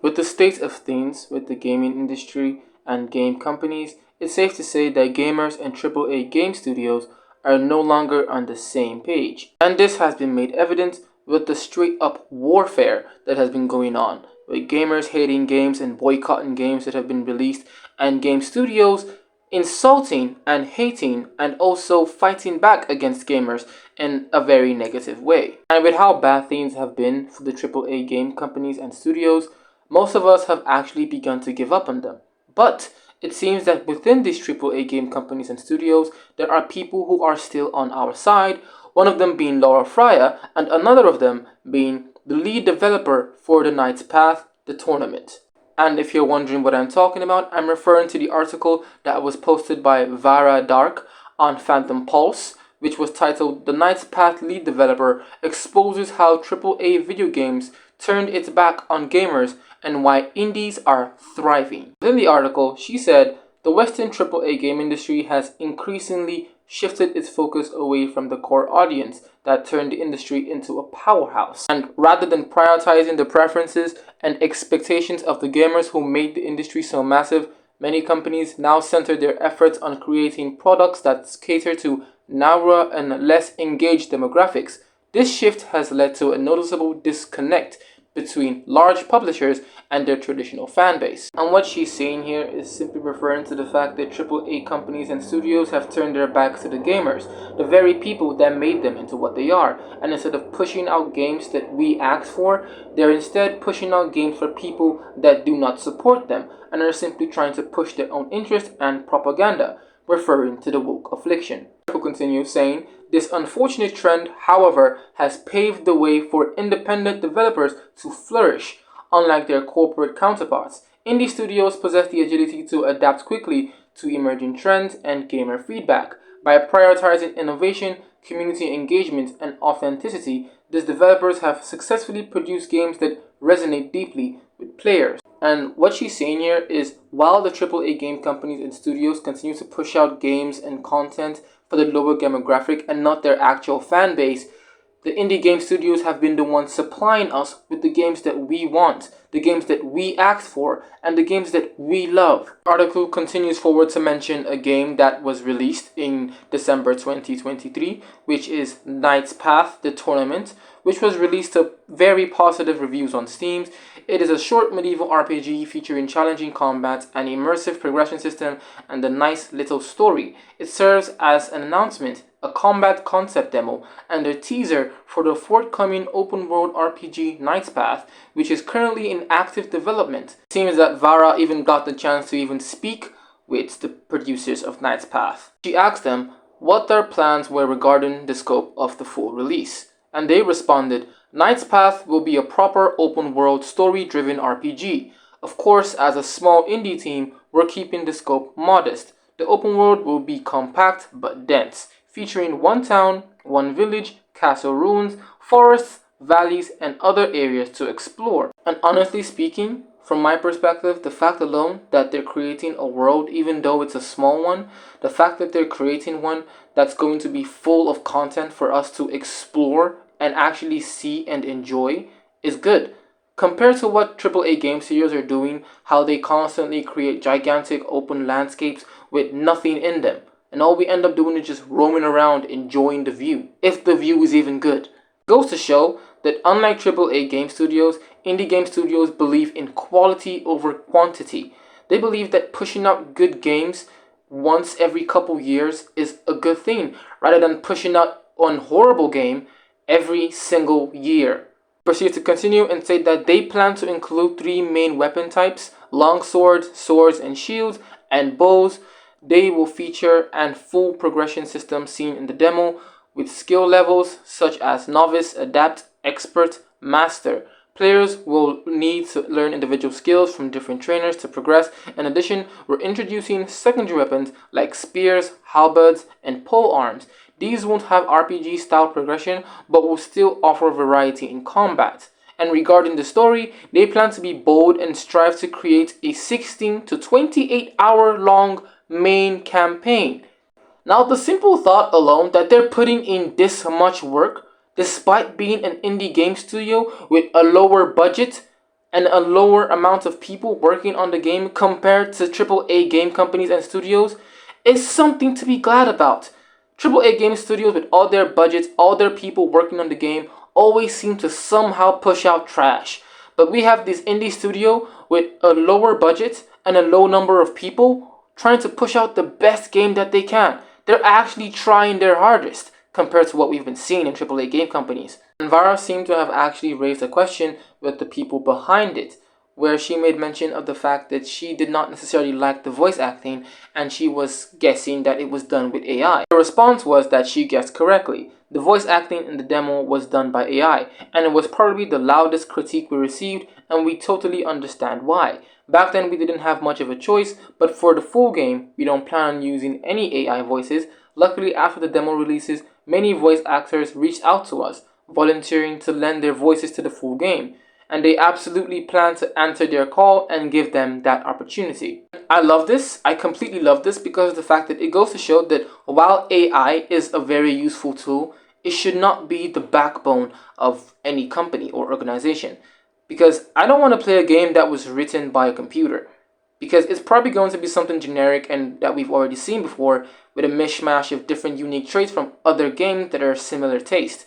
With the state of things with the gaming industry and game companies, it's safe to say that gamers and AAA game studios are no longer on the same page. And this has been made evident with the straight up warfare that has been going on, with gamers hating games and boycotting games that have been released, and game studios insulting and hating and also fighting back against gamers in a very negative way. And with how bad things have been for the AAA game companies and studios, most of us have actually begun to give up on them. But it seems that within these AAA game companies and studios, there are people who are still on our side, one of them being Laura Frya, and another of them being the lead developer for the Knight's Path, the tournament. And if you're wondering what I'm talking about, I'm referring to the article that was posted by Vara Dark on Phantom Pulse, which was titled "The Knight's Path Lead Developer Exposes How AAA Video Games Turned Its Back on Gamers and Why Indies Are Thriving." Within the article, she said, "The Western AAA game industry has increasingly shifted its focus away from the core audience that turned the industry into a powerhouse. And rather than prioritizing the preferences and expectations of the gamers who made the industry so massive, many companies now center their efforts on creating products that cater to narrower and less engaged demographics. This shift has led to a noticeable disconnect between large publishers and their traditional fan base." And what she's saying here is simply referring to the fact that AAA companies and studios have turned their backs to the gamers, the very people that made them into what they are. And instead of pushing out games that we asked for, they're instead pushing out games for people that do not support them and are simply trying to push their own interest and propaganda, referring to the woke affliction. Who continues saying, "This unfortunate trend, however, has paved the way for independent developers to flourish. Unlike their corporate counterparts, indie studios possess the agility to adapt quickly to emerging trends and gamer feedback. By prioritizing innovation, community engagement, and authenticity, these developers have successfully produced games that resonate deeply with players." And what she's saying here is, while the AAA game companies and studios continue to push out games and content for the lower demographic and not their actual fan base, the indie game studios have been the ones supplying us with the games that we want, the games that we asked for, and the games that we love. The article continues forward to mention a game that was released in December 2023, which is Knight's Path, the tournament, which was released to very positive reviews on Steam. It is a short medieval RPG featuring challenging combat, an immersive progression system, and a nice little story. It serves as an announcement, a combat concept demo, and a teaser for the forthcoming open-world RPG Knight's Path, which is currently in active development. It seems that Vara even got the chance to even speak with the producers of Knight's Path. She asked them what their plans were regarding the scope of the full release, and they responded, "Knight's Path will be a proper open-world story-driven RPG. Of course, as a small indie team, we're keeping the scope modest. The open world will be compact but dense, featuring one town, one village, castle ruins, forests, valleys, and other areas to explore." And honestly speaking, from my perspective, the fact alone that they're creating a world, even though it's a small one, the fact that they're creating one that's going to be full of content for us to explore and actually see and enjoy is good. Compared to what AAA game studios are doing, how they constantly create gigantic open landscapes with nothing in them. And all we end up doing is just roaming around enjoying the view, if the view is even good. It goes to show that unlike AAA game studios, indie game studios believe in quality over quantity. They believe that pushing out good games once every couple years is a good thing, rather than pushing out one horrible game every single year. Proceed to continue and say that they plan to include 3 main weapon types: longswords, swords and shields, and bows. They will feature a full progression system seen in the demo, with skill levels such as novice, adept, expert, master. Players will need to learn individual skills from different trainers to progress. In addition, we're introducing secondary weapons like spears, halberds, and pole arms. These won't have RPG style progression, but will still offer variety in combat. And regarding the story, they plan to be bold and strive to create a 16 to 28 hour long main campaign. Now, the simple thought alone that they're putting in this much work, despite being an indie game studio with a lower budget and a lower amount of people working on the game compared to AAA game companies and studios is something to be glad about. AAA game studios, with all their budgets, all their people working on the game, always seem to somehow push out trash. But we have this indie studio with a lower budget and a low number of people trying to push out the best game that they can. They're actually trying their hardest compared to what we've been seeing in AAA game companies. And Vara seemed to have actually raised a question with the people behind it, where she made mention of the fact that she did not necessarily like the voice acting and she was guessing that it was done with AI. The response was that she guessed correctly. The voice acting in the demo was done by AI, and it was probably the loudest critique we received, and we totally understand why. Back then we didn't have much of a choice, but for the full game, we don't plan on using any AI voices. Luckily, after the demo releases, many voice actors reached out to us, volunteering to lend their voices to the full game, and they absolutely plan to answer their call and give them that opportunity. I love this. I completely love this because of the fact that it goes to show that while AI is a very useful tool, it should not be the backbone of any company or organization. Because I don't want to play a game that was written by a computer, because it's probably going to be something generic and that we've already seen before, with a mishmash of different unique traits from other games that are similar taste.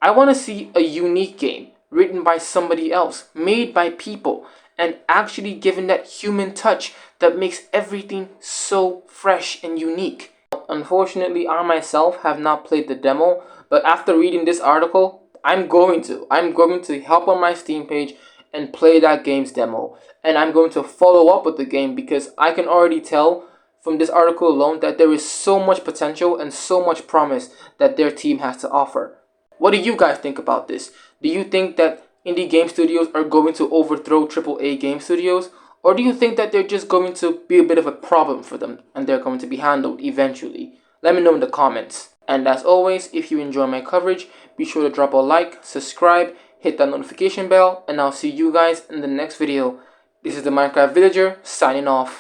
I want to see a unique game written by somebody else, made by people, and actually given that human touch that makes everything so fresh and unique. Unfortunately, I myself have not played the demo, but after reading this article, I'm going to help on my Steam page and play that game's demo. And I'm going to follow up with the game because I can already tell from this article alone that there is so much potential and so much promise that their team has to offer. What do you guys think about this? Do you think that indie game studios are going to overthrow AAA game studios? Or do you think that they're just going to be a bit of a problem for them and they're going to be handled eventually? Let me know in the comments. And as always, if you enjoy my coverage, be sure to drop a like, subscribe, hit that notification bell, and I'll see you guys in the next video. This is the Minecraft Villager, signing off.